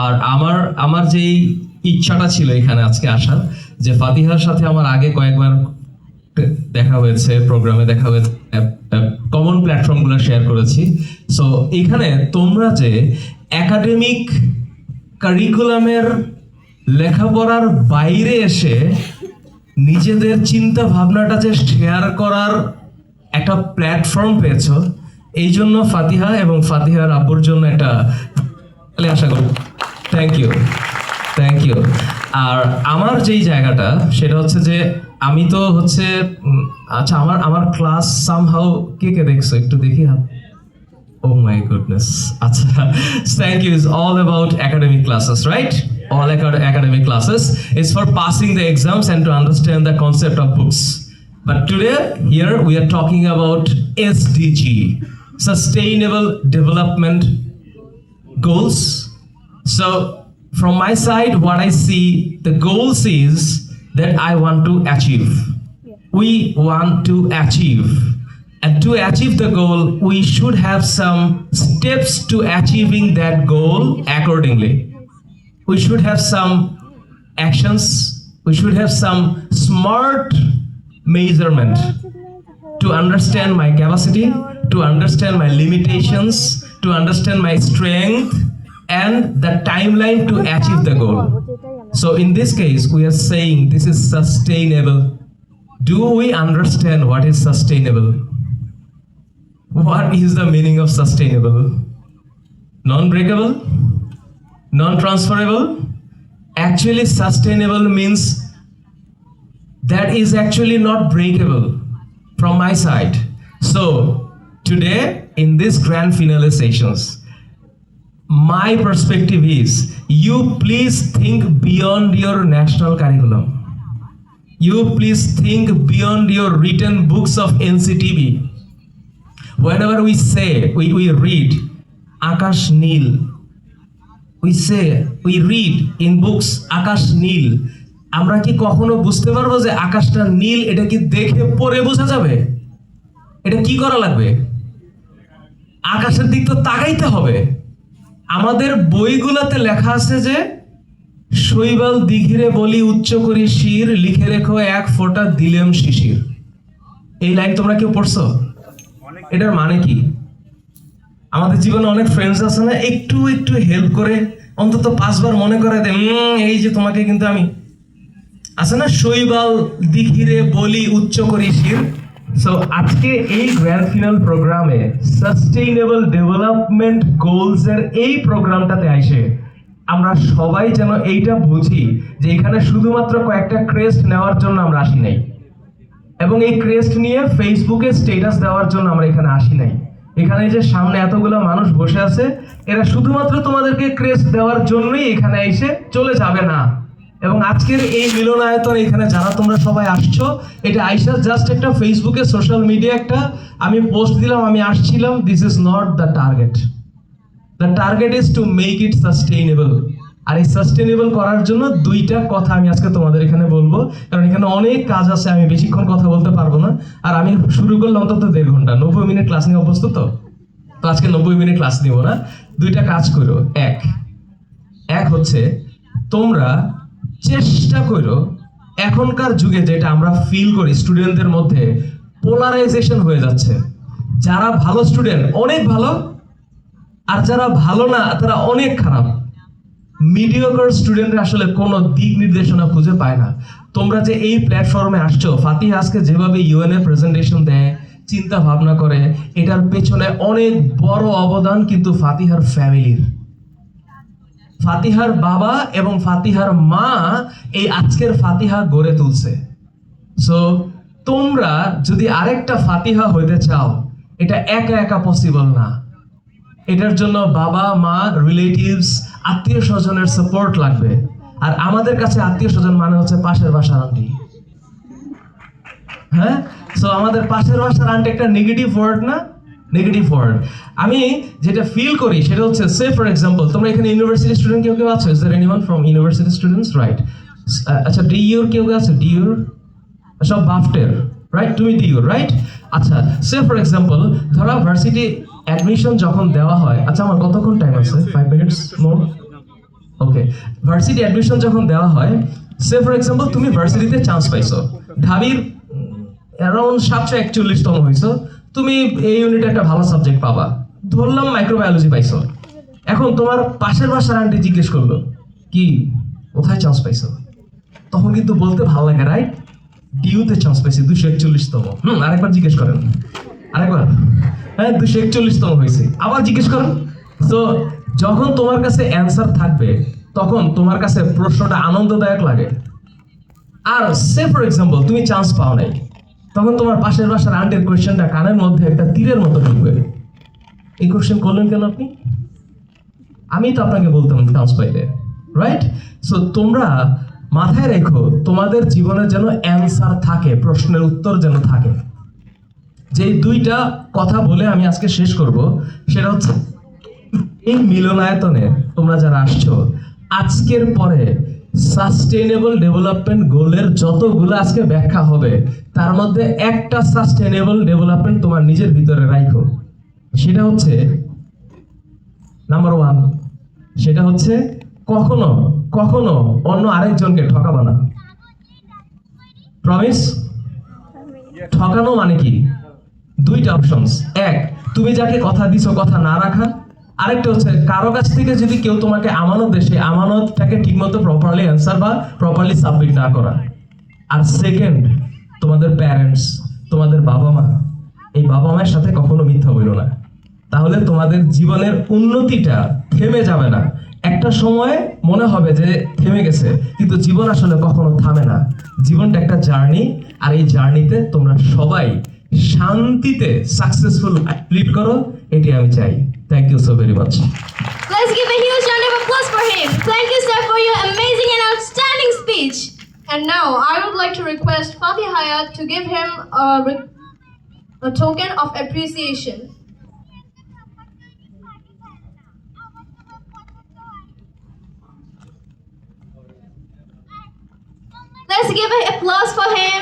আর আমার আমার যেই ইচ্ছাটা ছিল এখানে আজকে আসার, যে ফাতিহার সাথে আমার আগে কয়েকবার দেখা হয়েছে, প্রোগ্রামে দেখা হয়েছে, কমন প্ল্যাটফর্মগুলো শেয়ার করেছি। সো এখানে তোমরা যে একাডেমিক কারিকুলামের লেখাপড়ার বাইরে এসে নিজেদের চিন্তা ভাবনাটা যে শেয়ার করার একটা প্ল্যাটফর্ম পেয়েছো, এই জন্য ফাতিহা এবং ফাতিহার আব্বুর জন্য একটা আশা করি। Thank you, thank you. আর আমার যেই জায়গাটা সেটা হচ্ছে যে আমি তো হচ্ছে আচ্ছা, আমার ক্লাস সামহাউ কে কে দেখছো একটু দেখি হাত। Oh my goodness. Acha. Thank you. It's all about academic classes, right? All academic classes is for passing the exams and to understand the concept of books. But today, here we are talking about SDG, Sustainable Development Goals. So, from my side, what I see, the goals is that I want to achieve. We want to achieve. And to achieve the goal, we should have some steps to achieving that goal accordingly. We should have some actions. We should have some smart measurement to understand my capacity, to understand my limitations, to understand my strength, and the timeline to achieve the goal. So in this case, we are saying this is sustainable. Do we understand what is sustainable? What is the meaning of sustainable? Non-breakable? Non-transferable? Actually, sustainable means that is actually not breakable from my side. So, today, in this grand finale sessions, my perspective is, you please think beyond your national curriculum. You please think beyond your written books of NCTB. Whenever we say, we read Akash Neel, we read in books Akash Neel, আমরা কি কখনো বুঝতে পারবো যে আকাশটা নীল? এটা কি দেখে পড়ে বোঝা যাবে? এটা কি করা লাগবে? আকাশের দিক তো তাকাইতে হবে। আমাদের বইগুলোতে লেখা আছে যে শৈবাল দিঘিরে বলি উচ্চ করি শির, লিখে রেখো এক ফোঁটা দিলেম শিশির। এই লাইন তোমরা কেউ পড়ছো? এটার মানে কি? আমাদের জীবনে অনেক ফ্রেন্ডস আছে না, একটু একটু হেল্প করে অন্তত 5 বার মনে করে দেয়, এই যে তোমাকে কিন্তু আমি, আছে না, শৈবাল দিঘিরে বলি উচ্চ করি শির। সো আজকে এই গ্র্যান্ড ফিনাল প্রোগ্রামে সাস্টেইনেবল ডেভেলপমেন্ট গোলস এর এই প্রোগ্রামটাতে আসে আমরা সবাই যেন এইটা বুঝি যে এখানে শুধুমাত্র কয়েকটা ক্রেস্ট নেওয়ার জন্য আমরা আসি নাই, এবং এই ক্রেস্ট নিয়ে ফেসবুকে স্ট্যাটাস দেওয়ার জন্য আমরা এখানে আসি নাই। এখানে যে সামনে এতগুলো মানুষ বসে আছে, এরা শুধুমাত্র তোমাদেরকে ক্রেস্ট দেওয়ার জন্যই এখানে এসে চলে যাবে না। এবং আজকের এই মিলনায়তন, এখানে যারা তোমরা সবাই আসছো, এটা আইসা জাস্ট একটা ফেসবুকে সোশ্যাল মিডিয়া একটা আমি পোস্ট দিলাম, আমি আসছিলাম, this is not the target. The target is to make it sustainable. আর এই সাস্টেনেবল করার জন্য দুইটা কথা আমি আজকে তোমাদের এখানে বলবো, কারণ এখানে অনেক কাজ আছে, আমি বেশিক্ষণ কথা বলতে পারবো না। আর আমি শুরু করলে অন্তত 1.5 ঘন্টা, 90 মিনিট ক্লাস নিয়ে অভ্যস্ত তো আজকে 90 মিনিট ক্লাস নিব না। দুইটা কাজ করো। এক হচ্ছে তোমরা চেষ্টা করো, এখনকার যুগে যেটা আমরা ফিল করি স্টুডেন্টদের মধ্যে পোলারাইজেশন হয়ে যাচ্ছে। যারা ভালো স্টুডেন্ট অনেক ভালো, আর যারা ভালো না তারা অনেক খারাপ। মিডিওকার স্টুডেন্টরা আসলে কোনো দিক নির্দেশনা খুঁজে পায় না। তোমরা যে এই প্ল্যাটফর্মে আসছো, ফাতিহা আজকে যেভাবে ইউএনএ প্রেজেন্টেশন দেয়, চিন্তা ভাবনা করে, এটার পেছনে অনেক বড় অবদান কিন্তু ফাতিহার ফ্যামিলির। ফাতিহার বাবা এবং ফাতিহার মা এই আজকের ফাতিহা গড়ে তুলছে। সো তোমরা যদি আরেকটা ফাতিহা হইতে চাও, এটা একা একা পসিবল না। এটার জন্য বাবা মা, রিলেটিভস, আত্মীয় স্বজনের সাপোর্ট লাগবে। আর আমাদের কাছে আত্মীয় স্বজন মানে হচ্ছে পাশের বাসার আন্টি। হ্যাঁ, সো আমাদের পাশের বাসার আন্টি একটা নেগেটিভ ওয়ার্ড না? Negative word. আমি যেটা ফিল করি সেটা হচ্ছে, সে ফর এক্সাম্পল, তোমরা এখানে ইউনিভার্সিটি স্টুডেন্ট কেউ আছো? Is there anyone from university students? Right. আচ্ছা, ডিইউর কেউ আছে? ডিইউর সব বাফটের, রাইট? তুমি ডিইউর, রাইট? আচ্ছা, সে ফর এক্সাম্পল ধরো ভার্সিটি অ্যাডমিশন যখন দেওয়া হয়, আচ্ছা আমার কতক্ষণ টাইম আছে? 5 মিনিটস মোর? ওকে, ভার্সিটি অ্যাডমিশন যখন দেওয়া হয়, সে ফর এক্সাম্পল তুমি ভার্সিটিতে চান্স পাইছো, ঢাবির অ্যারাউন্ড 741তম হয়েছো, তুমি এই ইউনিটে একটা ভালো সাবজেক্ট পাবা, ধরলাম মাইক্রোবায়োলজি পাইছো। এখন তোমার পাশের বাসার আন্টি জিজ্ঞেস করলো কি কোথায় চান্স পাইছো, তখন কিন্তু বলতে ভালো লাগে, রাইট? ডিউতে চান্স পাইছি 241তম। আরেকবার জিজ্ঞেস করেন, আরেকবার, হ্যাঁ 241তম হয়েছে, আবার জিজ্ঞেস করেন। তো যখন তোমার কাছে অ্যান্সার থাকবে তখন তোমার কাছে প্রশ্নটা আনন্দদায়ক লাগে। আর সে ফর এক্সাম্পল তুমি চান্স পাও নাই, তখন তোমার পাশের বাসার আন্টির কোয়েশ্চেনটা কানের মধ্যে একটা তীরের মতো ঢুকবে, এই কোয়েশ্চেন করলেন কেন আপনি? আমি তো আপনাকে বলতাম চান্স পাইলে, রাইট? সো তোমরা মাথায় রেখো তোমাদের জীবনে যেন অ্যান্সার থাকে, প্রশ্নের উত্তর যেন থাকে। যেই দুইটা কথা বলে আমি আজকে শেষ করব, সেটা হচ্ছে এই মিলনায়তনে তোমরা যারা আসছো, আজকের পরে সাস্টেইনেবল ডেভেলপমেন্ট গোলের যতগুলো আজকে ব্যাখ্যা হবে, তার মধ্যে একটা সাস্টেইনেবল ডেভেলপমেন্ট তোমার নিজের ভিতরে রাখো। সেটা হচ্ছে নাম্বার 1, সেটা হচ্ছে কখনো কখনো অন্য আরেকজনকে ঠকাবা না। প্রমিস? ঠকানো মানে কি? দুইটা অপশনস, এক তুমি যাকে কথা দিছো কথা না রাখা, আরেকটা হচ্ছে কারো কাছ থেকে যদি কেউ তোমাকে আমানত দেয়, সেই আমানতটাকে ঠিকমতো প্রপারলি অ্যান্সার বা প্রপারলি সাবমিট না করা। আর সেকেন্ড, তোমাদের প্যারেন্টস, তোমাদের বাবা মা, এই বাবা মায়ের সাথে কখনো মিথ্যা বলো না, তাহলে তোমাদের জীবনের উন্নতিটা থেমে যাবে না। একটা সময় মনে হবে যে থেমে গেছে, কিন্তু জীবন আসলে কখনো থামে না। জীবনটা একটা জার্নি, আর এই জার্নিতে তোমরা সবাই শান্তিতে সাকসেসফুল লিড করো, এটি আমি চাই। Thank you so very much. Let's give a huge round of applause for him. Thank you, sir, for your amazing and outstanding speech. And now I would like to request Fatih Hayat to give him a token of appreciation. Let's give an applause for him.